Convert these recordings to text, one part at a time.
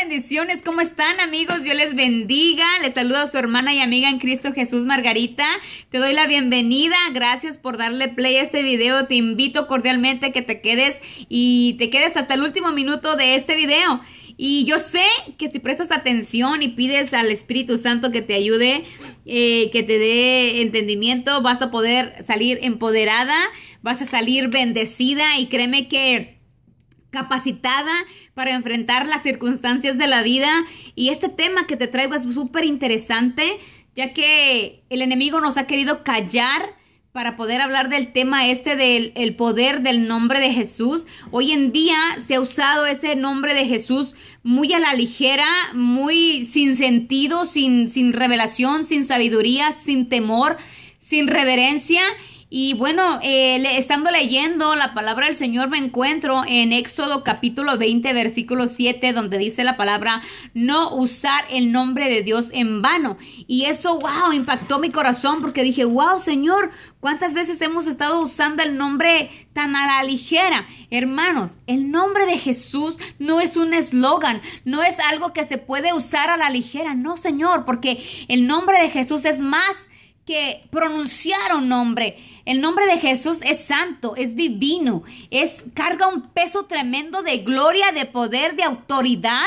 bendiciones. ¿Cómo están, amigos? Dios les bendiga. Les saluda a su hermana y amiga en Cristo Jesús, Margarita. Te doy la bienvenida. Gracias por darle play a este video. Te invito cordialmente a que te quedes hasta el último minuto de este video. Y yo sé que si prestas atención y pides al Espíritu Santo que te ayude, que te dé entendimiento, vas a poder salir empoderada, vas a salir bendecida y créeme que capacitada para enfrentar las circunstancias de la vida. Y este tema que te traigo es súper interesante, ya que el enemigo nos ha querido callar para poder hablar del tema del poder del nombre de Jesús. Hoy en día se ha usado ese nombre de Jesús muy a la ligera, muy sin sentido, sin revelación, sin sabiduría, sin temor, sin reverencia. Y bueno, estando leyendo la palabra del Señor, me encuentro en Éxodo capítulo 20, versículo 7, donde dice la palabra, no usar el nombre de Dios en vano. Y eso, wow, impactó mi corazón porque dije, wow, Señor, ¿cuántas veces hemos estado usando el nombre tan a la ligera? Hermanos, el nombre de Jesús no es un eslogan, no es algo que se puede usar a la ligera, no, Señor, porque el nombre de Jesús es más que pronunciar un nombre. El nombre de Jesús es santo, es divino, carga un peso tremendo de gloria, de poder, de autoridad.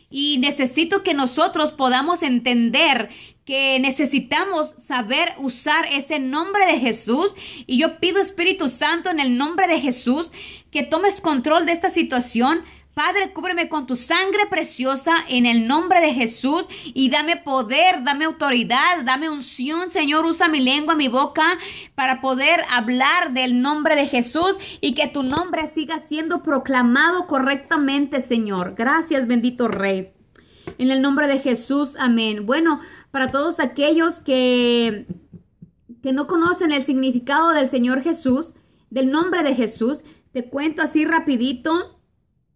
Y necesito que nosotros podamos entender que necesitamos saber usar ese nombre de Jesús. Y yo pido, Espíritu Santo, en el nombre de Jesús, que tomes control de esta situación. Padre, cúbreme con tu sangre preciosa en el nombre de Jesús y dame poder, dame autoridad, dame unción, Señor. Usa mi lengua, mi boca para poder hablar del nombre de Jesús y que tu nombre siga siendo proclamado correctamente, Señor. Gracias, bendito Rey. En el nombre de Jesús, amén. Bueno, para todos aquellos que no conocen el significado del Señor Jesús, del nombre de Jesús, te cuento así rapidito.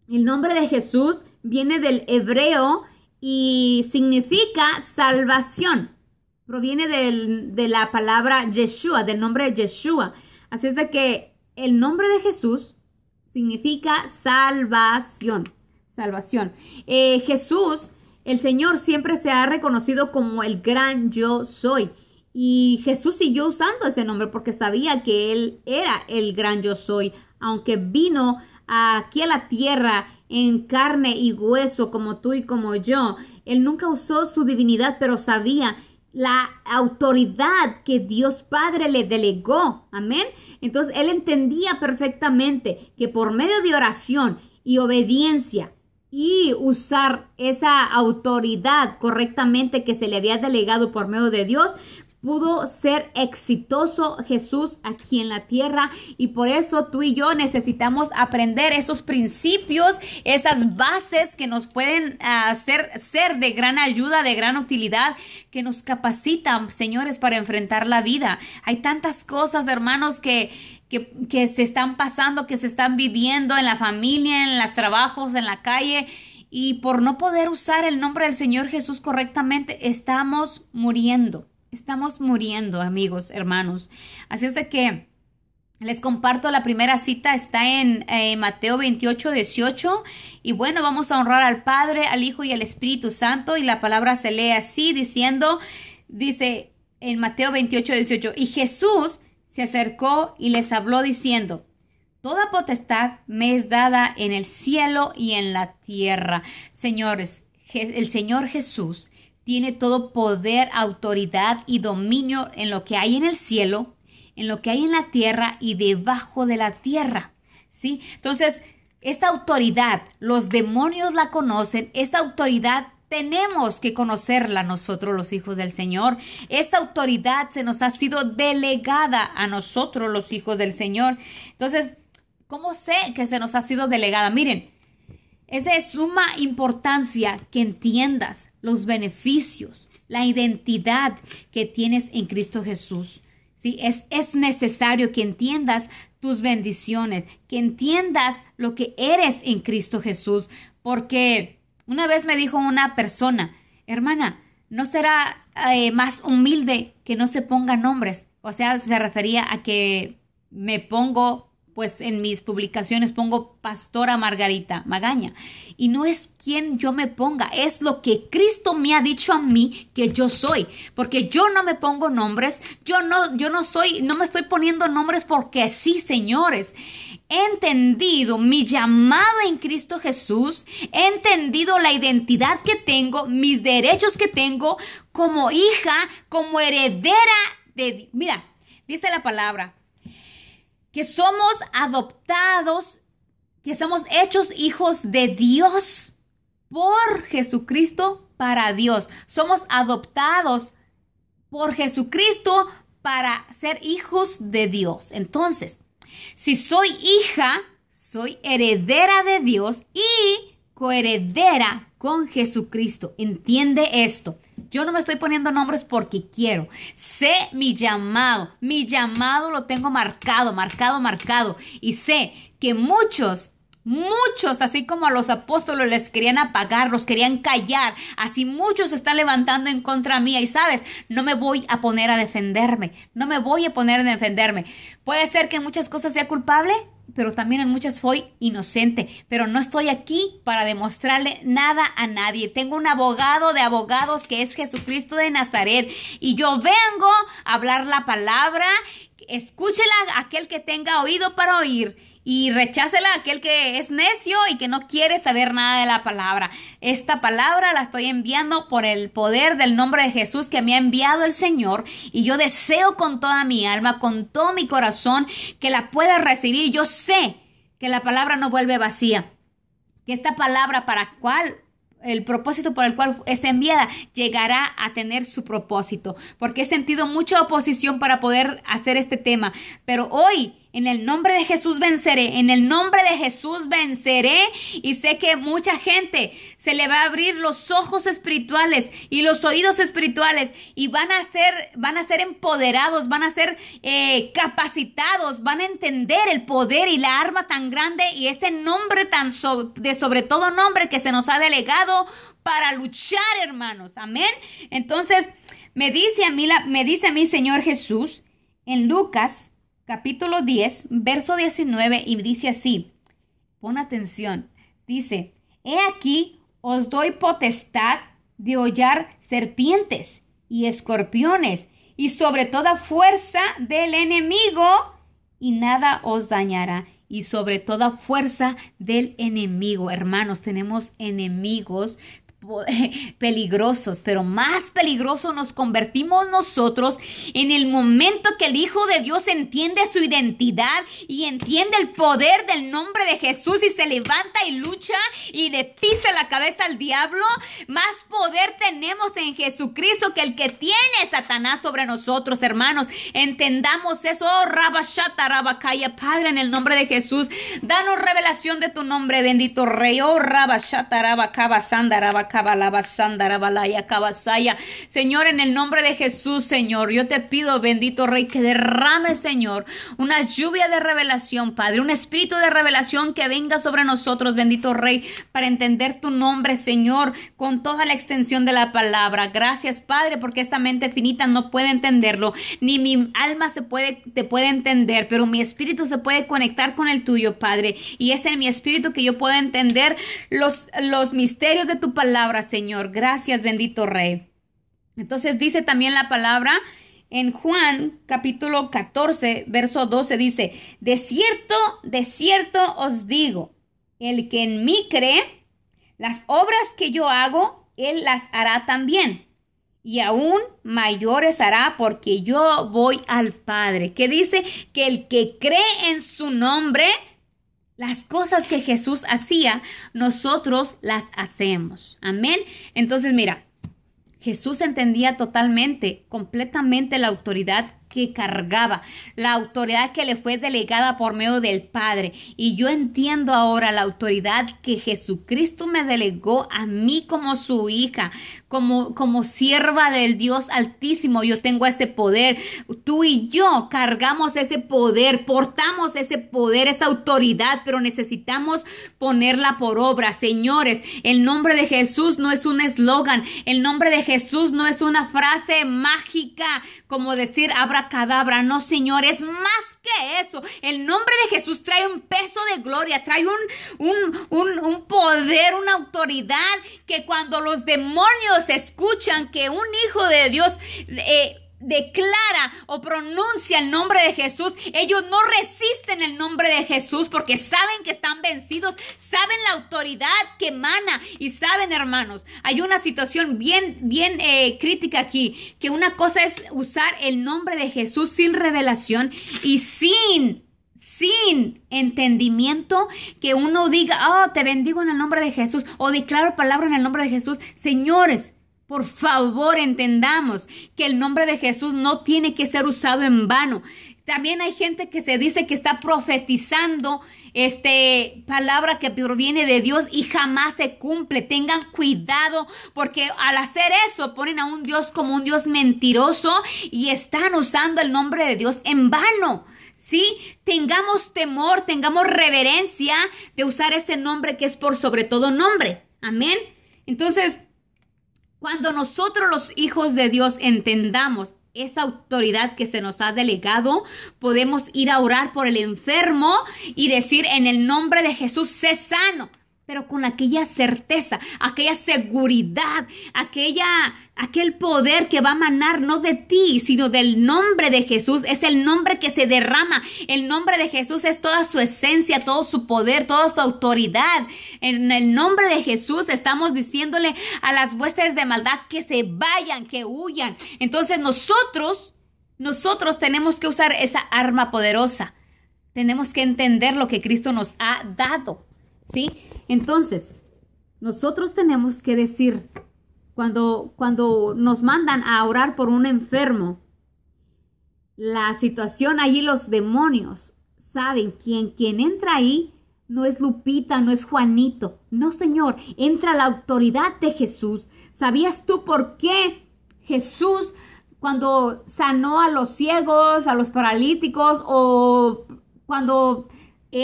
El nombre de Jesús viene del hebreo y significa salvación. Proviene de la palabra Yeshua, del nombre de Yeshua. Así es de que el nombre de Jesús significa salvación. Salvación. Jesús, el Señor, siempre se ha reconocido como el gran yo soy. Y Jesús siguió usando ese nombre porque sabía que Él era el gran yo soy. Aunque vino aquí a la tierra en carne y hueso como tú y como yo, Él nunca usó su divinidad, pero sabía la autoridad que Dios Padre le delegó. Amén. Entonces Él entendía perfectamente que por medio de oración y obediencia y usar esa autoridad correctamente que se le había delegado por medio de Dios, pudo ser exitoso Jesús aquí en la tierra. Y por eso tú y yo necesitamos aprender esos principios, esas bases que nos pueden ser de gran ayuda, de gran utilidad, que nos capacitan, señores, para enfrentar la vida. Hay tantas cosas, hermanos, que se están pasando, que se están viviendo en la familia, en los trabajos, en la calle. Y por no poder usar el nombre del Señor Jesús correctamente, estamos muriendo. Estamos muriendo, amigos, hermanos. Así es de que les comparto la primera cita. Está en Mateo 28, 18. Y bueno, vamos a honrar al Padre, al Hijo y al Espíritu Santo. Y la palabra se lee así, dice en Mateo 28, 18. Y Jesús se acercó y les habló diciendo, toda potestad me es dada en el cielo y en la tierra. Señores, el Señor Jesús tiene todo poder, autoridad y dominio en lo que hay en el cielo, en lo que hay en la tierra y debajo de la tierra, ¿sí? Entonces, esta autoridad, los demonios la conocen, esta autoridad tenemos que conocerla nosotros, los hijos del Señor. Esta autoridad se nos ha sido delegada a nosotros, los hijos del Señor. Entonces, ¿cómo sé que se nos ha sido delegada? Miren, es de suma importancia que entiendas los beneficios, la identidad que tienes en Cristo Jesús. ¿Sí? Es necesario que entiendas tus bendiciones, que entiendas lo que eres en Cristo Jesús. Porque una vez me dijo una persona, hermana, ¿no será más humilde que no se pongan nombres? O sea, se refería a que me pongo pues en mis publicaciones pongo Pastora Margarita Magaña. Y no es quien yo me ponga, es lo que Cristo me ha dicho a mí que yo soy. Porque yo no me pongo nombres, yo no me estoy poniendo nombres porque sí, señores. He entendido mi llamado en Cristo Jesús, he entendido la identidad que tengo, mis derechos que tengo como hija, como heredera de... Mira, dice la palabra que somos adoptados, que somos hechos hijos de Dios por Jesucristo para Dios. Somos adoptados por Jesucristo para ser hijos de Dios. Entonces, si soy hija, soy heredera de Dios y coheredera con Jesucristo. Entiende esto. Yo no me estoy poniendo nombres porque quiero. Sé mi llamado. Mi llamado lo tengo marcado. Y sé que muchos, así como a los apóstoles les querían apagar, los querían callar, así muchos se están levantando en contra mía. Y sabes, no me voy a poner a defenderme. Puede ser que en muchas cosas sea culpable, pero también en muchas fui inocente. Pero no estoy aquí para demostrarle nada a nadie. Tengo un abogado de abogados que es Jesucristo de Nazaret. Y yo vengo a hablar la palabra. Escúchela aquel que tenga oído para oír. Y rechácela aquel que es necio y que no quiere saber nada de la palabra. Esta palabra la estoy enviando por el poder del nombre de Jesús que me ha enviado el Señor. Y yo deseo con toda mi alma, con todo mi corazón, que la pueda recibir. Yo sé que la palabra no vuelve vacía. Que esta palabra el propósito por el cual es enviada llegará a tener su propósito. Porque he sentido mucha oposición para poder hacer este tema. Pero hoy, en el nombre de Jesús venceré. Y sé que mucha gente se le va a abrir los ojos espirituales y los oídos espirituales. Y van a ser empoderados, van a ser capacitados, van a entender el poder y la arma tan grande y ese nombre de sobre todo nombre que se nos ha delegado para luchar, hermanos. Amén. Entonces, me dice a mí Señor Jesús en Lucas capítulo 10, verso 19, y dice así, pon atención, dice, he aquí os doy potestad de hollar serpientes y escorpiones y sobre toda fuerza del enemigo y nada os dañará. Y sobre toda fuerza del enemigo. Hermanos, tenemos enemigos peligrosos, pero más peligrosos nos convertimos nosotros en el momento que el Hijo de Dios entiende su identidad y entiende el poder del nombre de Jesús y se levanta y lucha y le pisa la cabeza al diablo. Más poder tenemos en Jesucristo que el que tiene Satanás sobre nosotros, hermanos. Entendamos eso. Oh, Rabashata, Rabakaya, Padre, en el nombre de Jesús, danos revelación de tu nombre, bendito Rey. Oh, Rabashata, Rabakaba, Sanda, Rabakaba. Señor, en el nombre de Jesús, Señor, yo te pido, bendito Rey, que derrame, Señor, una lluvia de revelación, Padre, un espíritu de revelación que venga sobre nosotros, bendito Rey, para entender tu nombre, Señor, con toda la extensión de la palabra. Gracias, Padre, porque esta mente finita no puede entenderlo, ni mi alma te puede entender, pero mi espíritu se puede conectar con el tuyo, Padre, y es en mi espíritu que yo puedo entender los misterios de tu palabra, Señor. Gracias, bendito Rey. Entonces dice también la palabra en Juan capítulo 14, verso 12, dice, de cierto os digo, el que en mí cree, las obras que yo hago, él las hará también. Y aún mayores hará porque yo voy al Padre. Que dice que el que cree en su nombre, las cosas que Jesús hacía, nosotros las hacemos. Amén. Entonces, mira, Jesús entendía totalmente, completamente la autoridad que cargaba, la autoridad que le fue delegada por medio del Padre. Y yo entiendo ahora la autoridad que Jesucristo me delegó a mí como su hija, como sierva del Dios Altísimo. Yo tengo ese poder. Tú y yo cargamos ese poder, portamos ese poder, esa autoridad, pero necesitamos ponerla por obra. Señores, el nombre de Jesús no es un eslogan. El nombre de Jesús no es una frase mágica como decir abra abracadabra. No, Señor, es más que eso. El nombre de Jesús trae un peso de gloria, trae un poder, una autoridad que cuando los demonios escuchan que un hijo de Dios declara o pronuncia el nombre de Jesús, ellos no resisten el nombre de Jesús porque saben que están vencidos, saben la autoridad que emana y saben, hermanos, hay una situación bien crítica aquí, que una cosa es usar el nombre de Jesús sin revelación y sin entendimiento, que uno diga, oh, te bendigo en el nombre de Jesús, o declaro palabra en el nombre de Jesús. Señores, por favor, entendamos que el nombre de Jesús no tiene que ser usado en vano. También hay gente que se dice que está profetizando palabra que proviene de Dios y jamás se cumple. Tengan cuidado, porque al hacer eso ponen a un Dios como un Dios mentiroso y están usando el nombre de Dios en vano. ¿Sí? Tengamos temor, tengamos reverencia de usar ese nombre que es por sobre todo nombre. Amén. Entonces, cuando nosotros los hijos de Dios entendamos esa autoridad que se nos ha delegado, podemos ir a orar por el enfermo y decir en el nombre de Jesús, sé sano, pero con aquella certeza, aquella seguridad, aquel poder que va a emanar no de ti, sino del nombre de Jesús. Es el nombre que se derrama. El nombre de Jesús es toda su esencia, todo su poder, toda su autoridad. En el nombre de Jesús estamos diciéndole a las huestes de maldad que se vayan, que huyan. Entonces nosotros tenemos que usar esa arma poderosa. Tenemos que entender lo que Cristo nos ha dado, ¿sí? Entonces, nosotros tenemos que decir, cuando nos mandan a orar por un enfermo, la situación allí, los demonios saben quien entra ahí no es Lupita, no es Juanito. No, Señor, entra la autoridad de Jesús. ¿Sabías tú por qué Jesús, cuando sanó a los ciegos, a los paralíticos, o cuando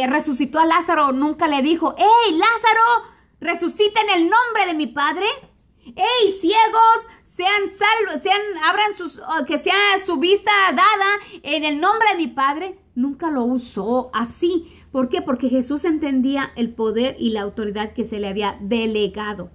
resucitó a Lázaro, nunca le dijo, ¡hey, Lázaro, resucita en el nombre de mi Padre! ¡Hey, ciegos, sean salvos, que sea su vista dada en el nombre de mi Padre! Nunca lo usó así. ¿Por qué? Porque Jesús entendía el poder y la autoridad que se le había delegado.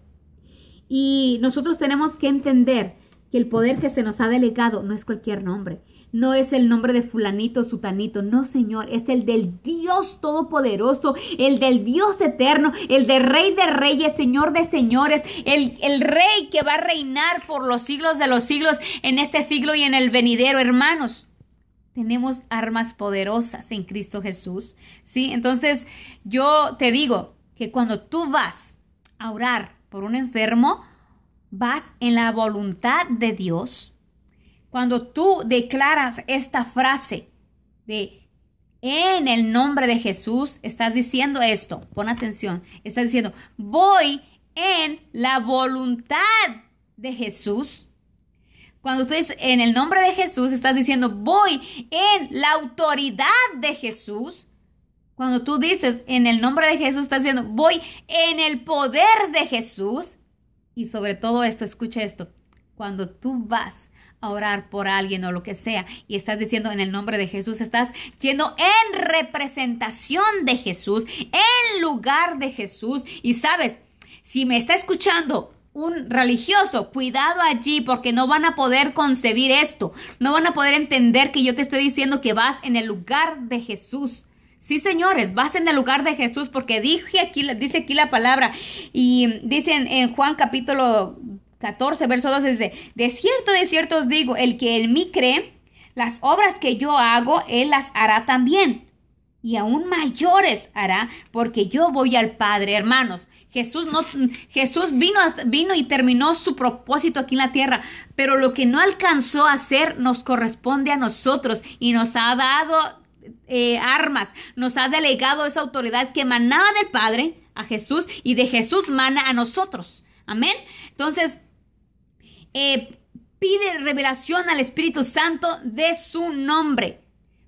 Y nosotros tenemos que entender que el poder que se nos ha delegado no es cualquier nombre. No es el nombre de fulanito, sutanito. No, Señor, es el del Dios todopoderoso, el del Dios eterno, el de Rey de reyes, Señor de señores, el Rey que va a reinar por los siglos de los siglos, en este siglo y en el venidero. Hermanos, tenemos armas poderosas en Cristo Jesús, ¿sí? Entonces, yo te digo que cuando tú vas a orar por un enfermo, vas en la voluntad de Dios. Cuando tú declaras esta frase de en el nombre de Jesús, estás diciendo esto, pon atención, estás diciendo, voy en la voluntad de Jesús. Cuando tú dices en el nombre de Jesús, estás diciendo, voy en la autoridad de Jesús. Cuando tú dices en el nombre de Jesús, estás diciendo, voy en el poder de Jesús. Y sobre todo esto, escucha esto, cuando tú vas a orar por alguien o lo que sea y estás diciendo en el nombre de Jesús, estás yendo en representación de Jesús, en lugar de Jesús. Y sabes, si me está escuchando un religioso, cuidado allí, porque no van a poder concebir esto, no van a poder entender que yo te estoy diciendo que vas en el lugar de Jesús. Sí, señores, vas en el lugar de Jesús, porque dice aquí la palabra, y dicen en Juan capítulo 14, verso 12, dice, de cierto os digo, el que en mí cree, las obras que yo hago, él las hará también, y aún mayores hará, porque yo voy al Padre. Hermanos, Jesús vino y terminó su propósito aquí en la tierra, pero lo que no alcanzó a hacer nos corresponde a nosotros, y nos ha dado armas, nos ha delegado esa autoridad que emanaba del Padre a Jesús, y de Jesús mana a nosotros. Amén. Entonces, pide revelación al Espíritu Santo de su nombre,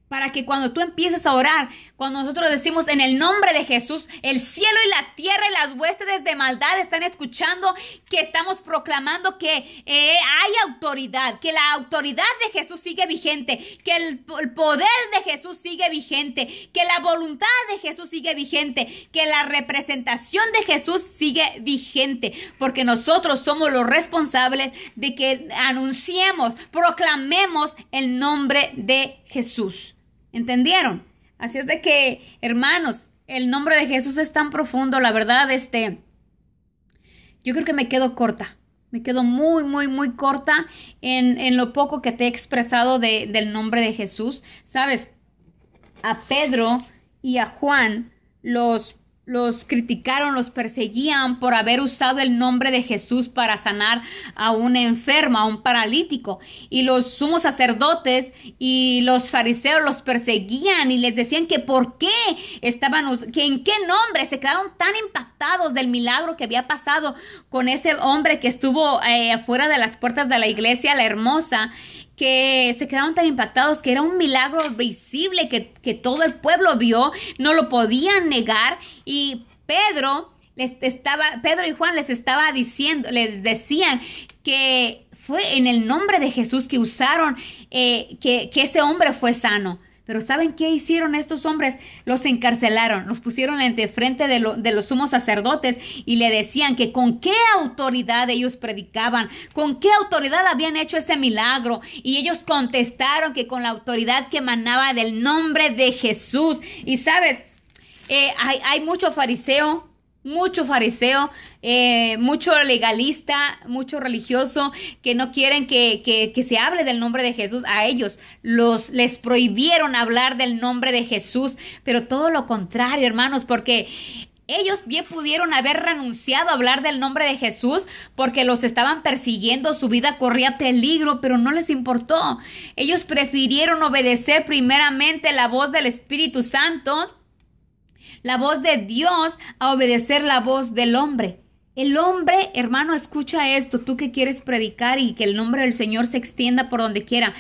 para que cuando tú empieces a orar, cuando nosotros decimos en el nombre de Jesús, el cielo y la tierra y las huestes de maldad están escuchando que estamos proclamando que hay autoridad, que la autoridad de Jesús sigue vigente, que el poder de Jesús sigue vigente, que la voluntad de Jesús sigue vigente, que la representación de Jesús sigue vigente, porque nosotros somos los responsables de que anunciemos, proclamemos el nombre de Jesús. ¿Entendieron? Así es de que, hermanos, el nombre de Jesús es tan profundo, la verdad, yo creo que me quedo corta. Me quedo muy, muy, muy corta en lo poco que te he expresado del nombre de Jesús. ¿Sabes? A Pedro y a Juan los criticaron, los perseguían por haber usado el nombre de Jesús para sanar a un enfermo, a un paralítico. Y los sumos sacerdotes y los fariseos los perseguían y les decían que por qué que en qué nombre. Se quedaron tan impactados del milagro que había pasado con ese hombre que estuvo afuera de las puertas de la iglesia, la hermosa, que se quedaron tan impactados que era un milagro visible que todo el pueblo vio, no lo podían negar. Y Pedro y Juan les decían que fue en el nombre de Jesús que usaron, que ese hombre fue sano. Pero ¿saben qué hicieron estos hombres? Los encarcelaron, los pusieron ante frente de los sumos sacerdotes y le decían que con qué autoridad ellos predicaban, con qué autoridad habían hecho ese milagro. Y ellos contestaron que con la autoridad que emanaba del nombre de Jesús. Y sabes, hay mucho fariseo, mucho legalista, mucho religioso que no quieren que se hable del nombre de Jesús. A ellos les prohibieron hablar del nombre de Jesús, pero todo lo contrario, hermanos, porque ellos bien pudieron haber renunciado a hablar del nombre de Jesús porque los estaban persiguiendo, su vida corría peligro, pero no les importó. Ellos prefirieron obedecer primeramente la voz del Espíritu Santo, la voz de Dios, a obedecer la voz del hombre. El hombre, hermano, escucha esto, tú que quieres predicar y que el nombre del Señor se extienda por donde quiera,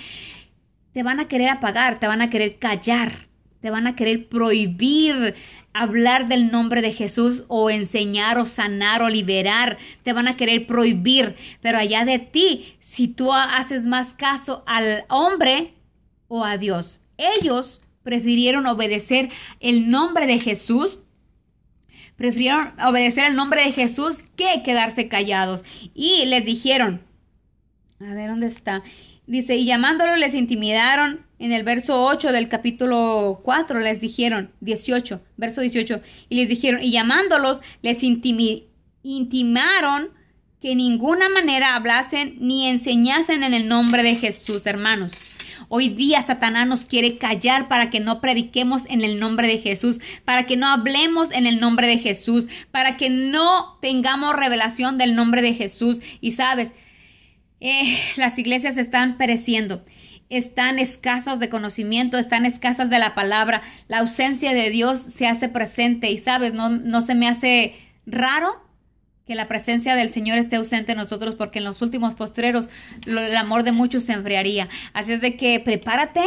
te van a querer apagar, te van a querer callar, te van a querer prohibir hablar del nombre de Jesús o enseñar o sanar o liberar, te van a querer prohibir, pero allá de ti, si tú haces más caso al hombre o a Dios. Ellos prefirieron obedecer el nombre de Jesús, prefirieron obedecer el nombre de Jesús que quedarse callados. Y les dijeron, a ver, ¿dónde está? Dice, y llamándolo les intimidaron. En el verso 8 del capítulo 4 les dijeron, 18, verso 18, y les dijeron, y llamándolos les intimaron que en ninguna manera hablasen ni enseñasen en el nombre de Jesús, hermanos. Hoy día Satanás nos quiere callar para que no prediquemos en el nombre de Jesús, para que no hablemos en el nombre de Jesús, para que no tengamos revelación del nombre de Jesús. Y sabes, las iglesias están pereciendo, están escasas de conocimiento, están escasas de la palabra. La ausencia de Dios se hace presente y sabes, no se me hace raro que la presencia del Señor esté ausente en nosotros, porque en los últimos postreros el amor de muchos se enfriaría. Así es de que prepárate,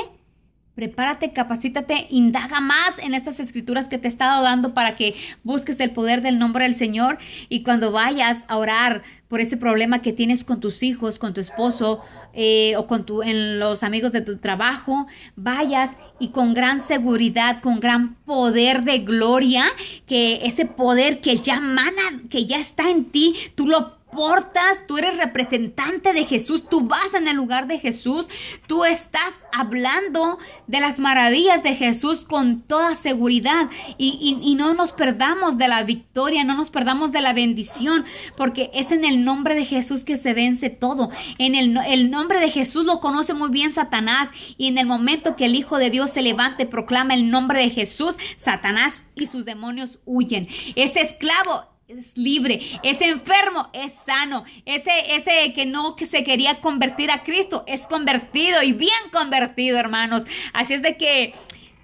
capacítate, indaga más en estas escrituras que te he estado dando para que busques el poder del nombre del Señor. Y cuando vayas a orar por ese problema que tienes con tus hijos, con tu esposo o en los amigos de tu trabajo, vayas y con gran seguridad, con gran poder de gloria, que ese poder que ya emana, que ya está en ti, tú lo portas, tú eres representante de Jesús, tú vas en el lugar de Jesús, tú estás hablando de las maravillas de Jesús con toda seguridad y no nos perdamos de la victoria, no nos perdamos de la bendición, porque es en el nombre de Jesús que se vence todo. En el nombre de Jesús lo conoce muy bien Satanás, y en el momento que el Hijo de Dios se levante y proclama el nombre de Jesús, Satanás y sus demonios huyen. Ese esclavo es libre, ese enfermo es sano, ese que se quería convertir a Cristo es convertido, y bien convertido, hermanos. Así es de que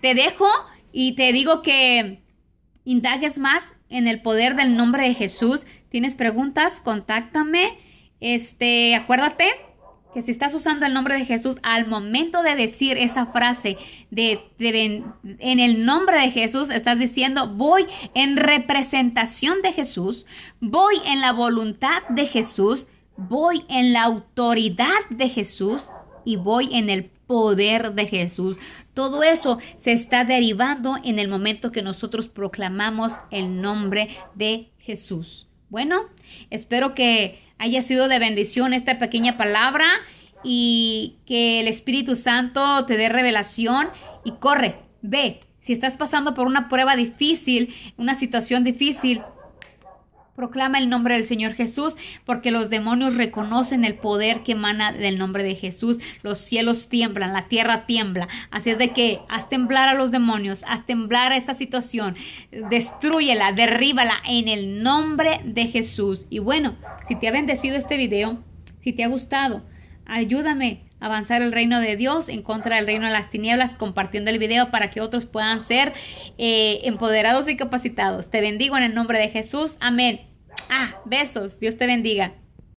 te dejo y te digo que indagues más en el poder del nombre de Jesús. ¿Tienes preguntas? Contáctame. Acuérdate que si estás usando el nombre de Jesús, al momento de decir esa frase en el nombre de Jesús, estás diciendo, voy en representación de Jesús, voy en la voluntad de Jesús, voy en la autoridad de Jesús y voy en el poder de Jesús. Todo eso se está derivando en el momento que nosotros proclamamos el nombre de Jesús. Bueno, espero que haya sido de bendición esta pequeña palabra y que el Espíritu Santo te dé revelación y corre, ve. Si estás pasando por una prueba difícil, una situación difícil, proclama el nombre del Señor Jesús, porque los demonios reconocen el poder que emana del nombre de Jesús. Los cielos tiemblan, la tierra tiembla. Así es de que haz temblar a los demonios, haz temblar a esta situación. Destrúyela, derríbala en el nombre de Jesús. Y bueno, si te ha bendecido este video, si te ha gustado, ayúdame a avanzar el reino de Dios en contra del reino de las tinieblas, compartiendo el video para que otros puedan ser empoderados y capacitados. Te bendigo en el nombre de Jesús. Amén. Besos. Dios te bendiga.